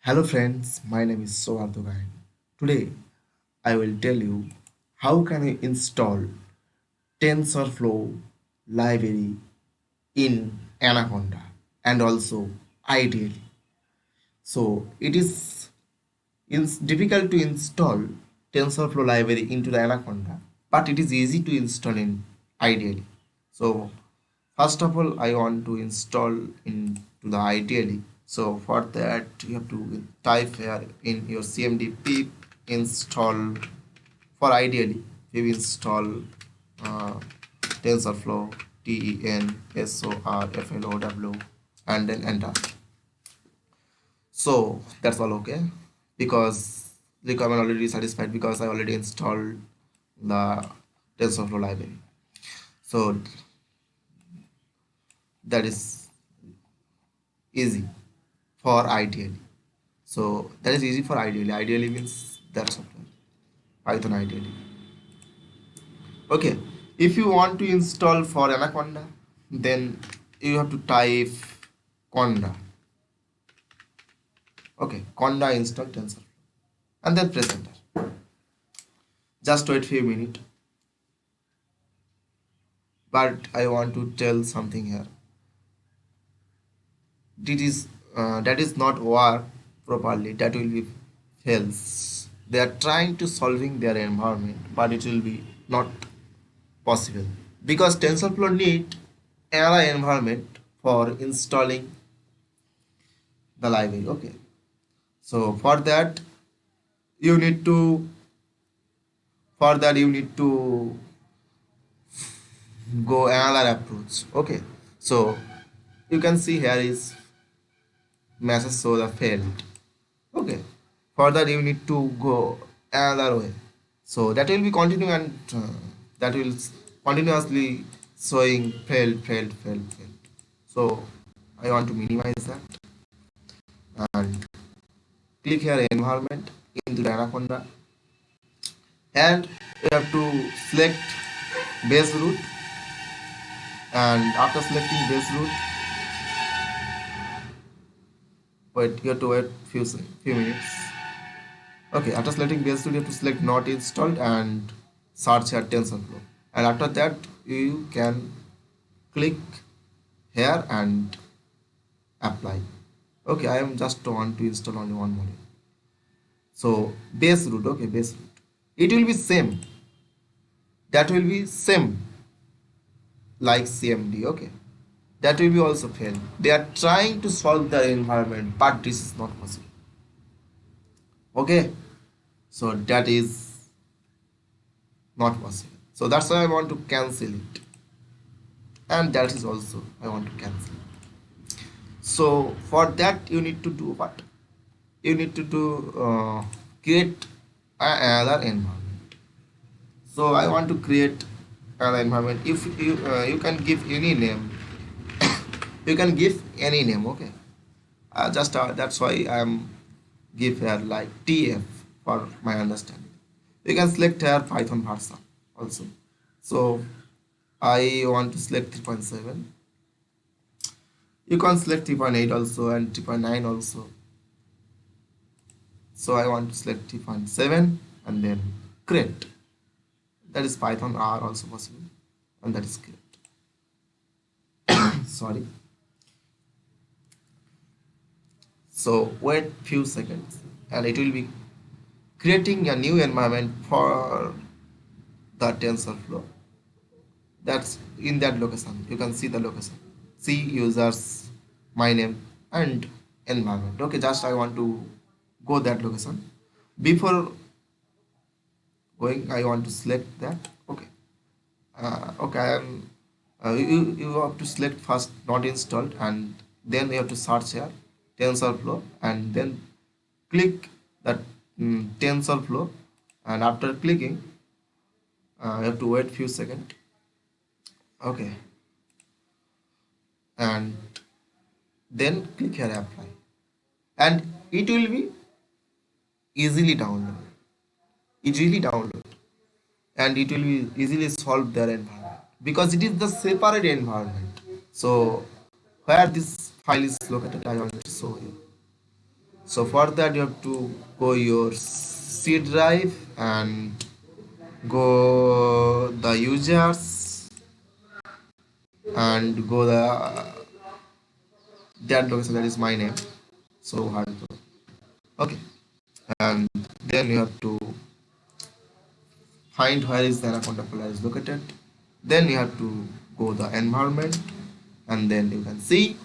Hello friends, my name is Soardogan. Today I will tell you how can you install TensorFlow library in Anaconda and also ideally. So it is difficult to install TensorFlow library into the Anaconda, but it is easy to install in ideally. So first of all, I want to install into the ideally. So for that, you have to type here in your CMD pip install for ideally. We will install uh, TensorFlow TensorFlow and then enter. So that's all okay because the I'm already satisfied because I already installed the TensorFlow library. So that is easy for ideally. So that is easy for ideally. Ideally means that software, Python ideally. Okay, if you want to install for Anaconda, then you have to type conda. Okay, conda install tensor and then press enter. Just wait few minutes. But I want to tell something here. That is not work properly. That will be fails. They are trying to solving their environment, but it will be not possible because TensorFlow need another environment for installing the library. Okay, so you need to for that you need to go another approach. Okay, so you can see here is message so the failed. Okay, for that you need to go another way. So that will be continue and that will continuously showing failed. So I want to minimize that and click here environment into the Anaconda and you have to select base root, and after selecting base root, you have to wait few minutes. Okay, after selecting base root you have to select not installed and search here TensorFlow, and after that you can click here and apply. Okay, I am just want to install only one module. So base root, okay, base root, it will be same, that will be same like CMD. Okay, that will be also fail. They are trying to solve their environment, but this is not possible. Okay, so that is not possible. So that's why I want to cancel it, and that is also I want to cancel it. So for that you need to do what? You need to do create another environment. So I want to create another environment. If you can give any name, you can give any name. Okay, just that's why I'm give here like TF for my understanding. You can select here Python version also. So I want to select 3.7. You can select 3.8 also and 3.9 also. So I want to select 3.7 and then create. That is Python R also possible, and that is create. Sorry. So wait few seconds and it will be creating a new environment for the TensorFlow. That's in that location. You can see the location. See users, my name and environment. Okay, just I want to go that location. Before going, I want to select that. Okay. Okay, you have to select first not installed, and then you have to search here TensorFlow and then click that TensorFlow, and after clicking you have to wait few seconds. Okay, and then click here apply, and it will be easily download, and it will be easily solve their environment because it is the separate environment. So where this file is located I want to show you. So for that you have to go your C drive and go the users and go the that location, that is my name. So hard. Okay, and then you have to find where is the Anaconda folder is located. Then you have to go the environment, and then you can see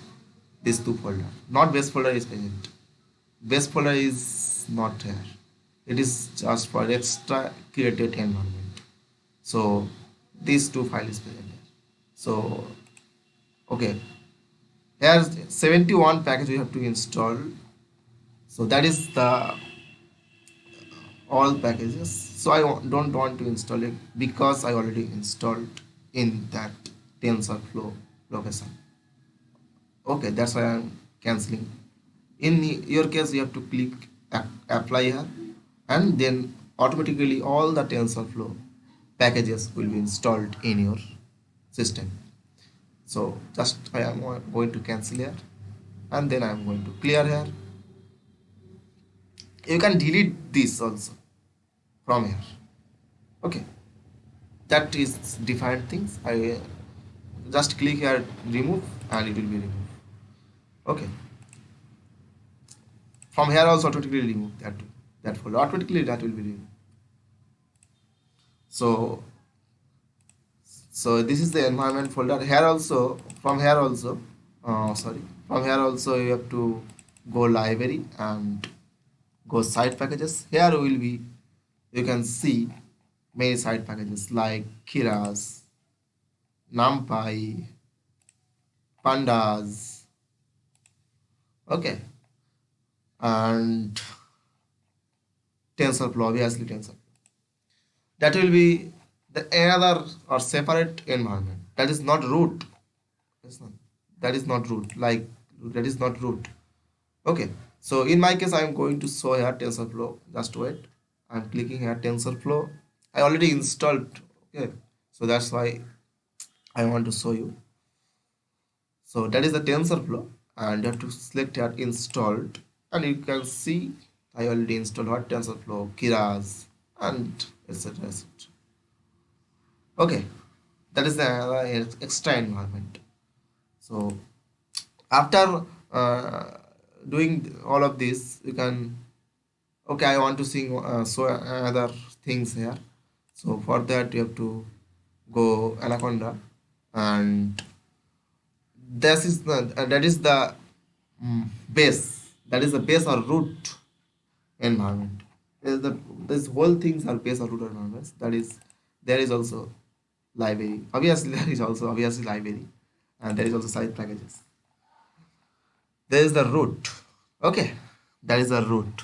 these two folder. Not base folder is present. Base folder is not here. It is just for extra created environment. So these two files is present here. So okay, here 71 package we have to install. So that is the all packages. So don't want to install it because I already installed in that TensorFlow location. Okay, that's why I'm canceling. In your case, you have to click apply here, and then automatically all the TensorFlow packages will be installed in your system. So just I am going to cancel here, and then I am going to clear here. You can delete this also from here. Okay, that is different things. I just click here remove and it will be removed. Okay, from here also automatically remove that folder, automatically that will be removed. So this is the environment folder. Here also, from here also, sorry, from here also you have to go library and go side packages. Here will be, you can see many side packages like Keras, NumPy, Pandas, okay, and TensorFlow, obviously TensorFlow. That will be the another or separate environment. That is not root. That's not, that is not root. Like that is not root. Okay. So in my case, I am going to show here TensorFlow. Just wait. I'm clicking here TensorFlow. I already installed. Okay. So that's why I want to show you. So that is the TensorFlow, and you have to select here installed, and you can see I already installed what TensorFlow, Keras, and etc. etc. Okay, that is the extra environment. So after doing all of this, you can, okay, I want to sing so other things here. So for that you have to go Anaconda, and this is the that is the base, that is the base or root environment. This whole things are base or root environments. That is, there is also library, obviously there is also obviously library, and there is also side packages. There is the root. Okay, that is the root.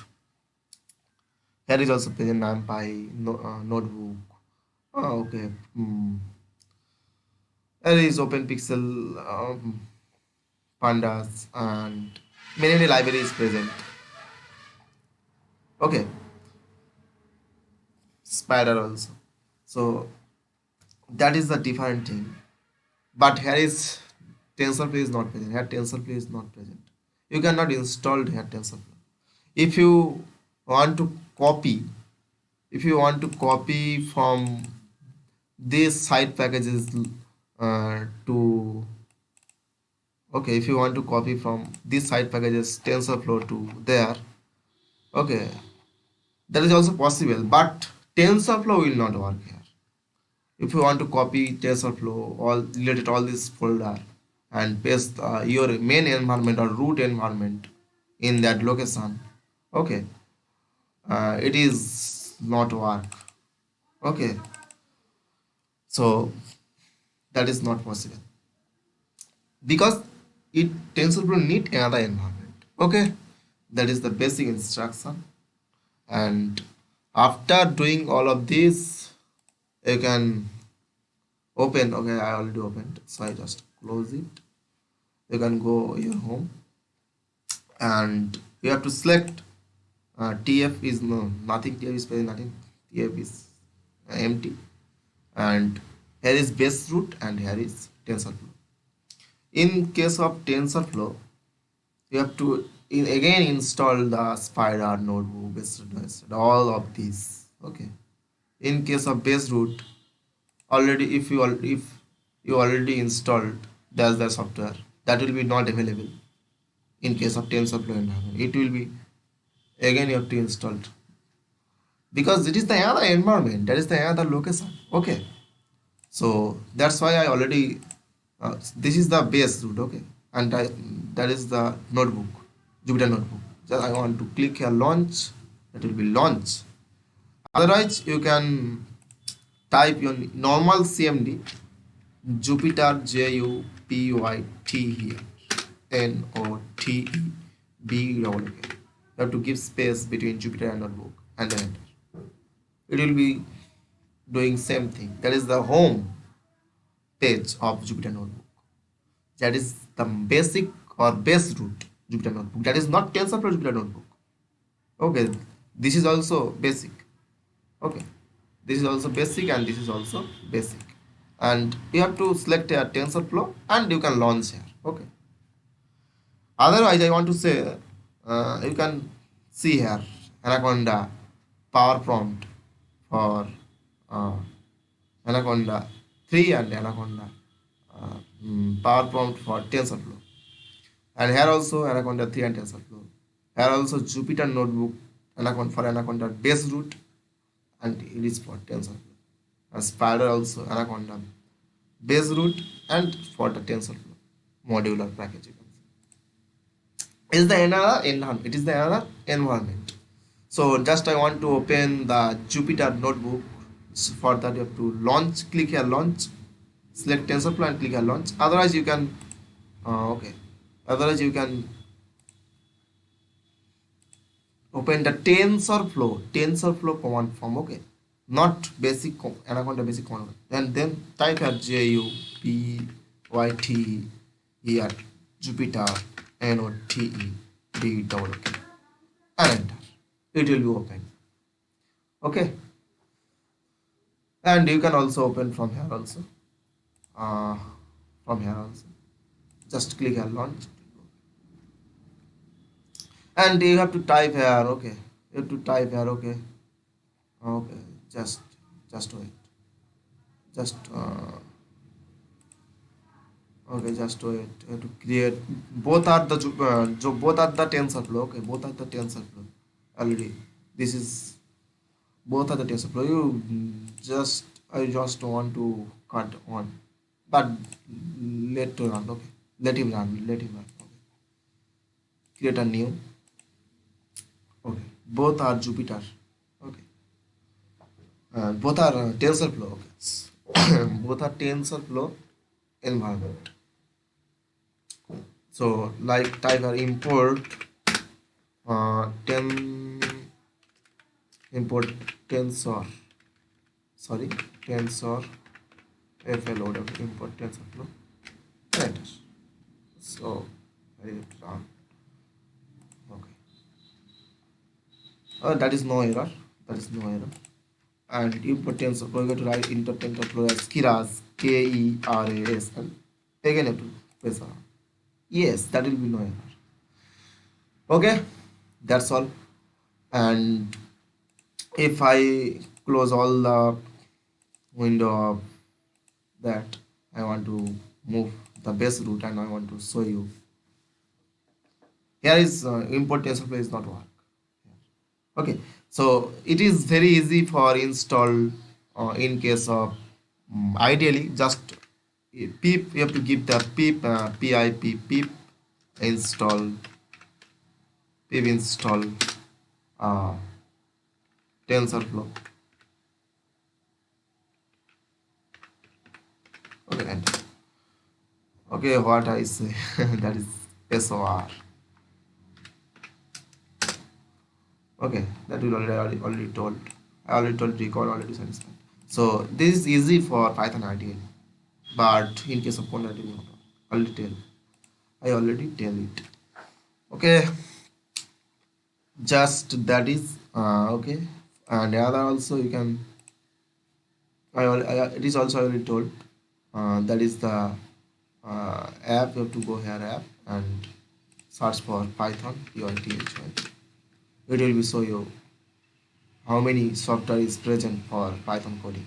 Here is also present NumPy, notebook. Oh, okay. There is OpenPixel, Pandas, and many libraries present. Okay, Spider also. So that is the different thing. But here is TensorFlow is not present. Here TensorFlow is not present. You cannot install here TensorFlow. If you want to copy, if you want to copy from these side packages to, okay, if you want to copy from these side packages TensorFlow to there, okay, that is also possible, but TensorFlow will not work here. If you want to copy TensorFlow all related all this folder and paste your main environment or root environment in that location, okay, it is not work. Okay, so that is not possible because it TensorFlow need another environment. Okay, that is the basic instruction, and after doing all of this, you can open. Okay, I already opened, so I just close it. You can go your home, and you have to select TF is no nothing. TF is present, nothing. TF is empty, and here is base root, and here is TensorFlow. In case of TensorFlow, you have to again install the Spider notebook, base root, all of these. Okay. In case of base root, already if you already installed the software, that will be not available in case of TensorFlow environment. It will be again you have to install it because it is the other environment, that is the other location. Okay, so that's why I already this is the base root. Okay, and that is the notebook, Jupyter notebook. Just I want to click here launch, that will be launch. Otherwise you can type your normal CMD Jupyter Jupyt here NOTEB. You have to give space between Jupyter and notebook and then enter. It will be doing same thing. That is the home page of Jupyter notebook. That is the basic or base root Jupyter notebook. That is not TensorFlow Jupyter notebook. Okay, this is also basic. Okay, this is also basic and this is also basic, and you have to select a TensorFlow and you can launch here. Okay, otherwise I want to say you can see here Anaconda power prompt for uh, Anaconda 3 and Anaconda power prompt for TensorFlow, and here also Anaconda 3 and TensorFlow. Here also Jupyter notebook Anaconda for Anaconda base root, and it is for TensorFlow. And Spider also Anaconda base root and for the TensorFlow modular package. Is the another environment? It is the another environment. So just I want to open the Jupyter notebook. So for that you have to launch. Click here launch. Select TensorFlow and click here launch. Otherwise you can okay. Otherwise you can open the TensorFlow command form. Okay, not basic Anaconda basic command. Then type here Jupyt here Jupyter NOTEB and enter. It will be open. Okay, and you can also open from here also. Uh, from here also. Just click here launch. And you have to type here. Okay, you have to type here. Okay, okay, just wait. Just okay, just wait. You have to create. Both are the both are the TensorFlow. Okay, both are the TensorFlow. Already, this is both are the TensorFlow. You just I just want to cut on, but let to run. Okay, let him run. Let him run. Okay, create a new. Okay, both are Jupyter. Okay, both are TensorFlow. Okay, both are TensorFlow environment. So like type or import ten import tensor sorry tensor FLO import TensorFlow and enter. So I will run. Okay, that is no error. That is no error. And import TensorFlow, you have to write into TensorFlow as Keras KERAS and again you have to press on. Yes, that will be no error. Okay, that's all. And if I close all the window of that, I want to move the base root and I want to show you. Here is import TensorFlow is not work. Okay, so it is very easy for install in case of ideally just pip, you have to give the pip pip install uh, TensorFlow. Okay, enter. Okay, what I say that is SOR. Okay, that will already told. I already told record already satisfied. So this is easy for Python ideally, but in case of Conda, I already tell it. Okay, just that is okay, and the other also you can. It is also already told. That is the app. You have to go here app and search for Python Python. It will be show you how many software is present for Python coding.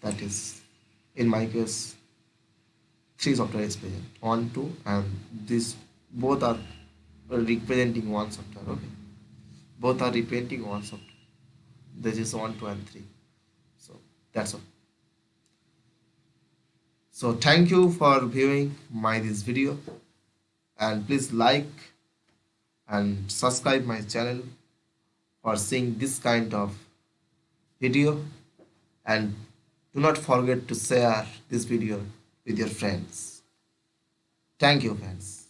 That is, in my case, three software is present, one, two, and this both are representing one software. Okay, both are representing one software. This is one, two, and three. So that's all. So thank you for viewing my this video, and please like and subscribe my channel for seeing this kind of video, and do not forget to share this video with your friends. Thank you, friends.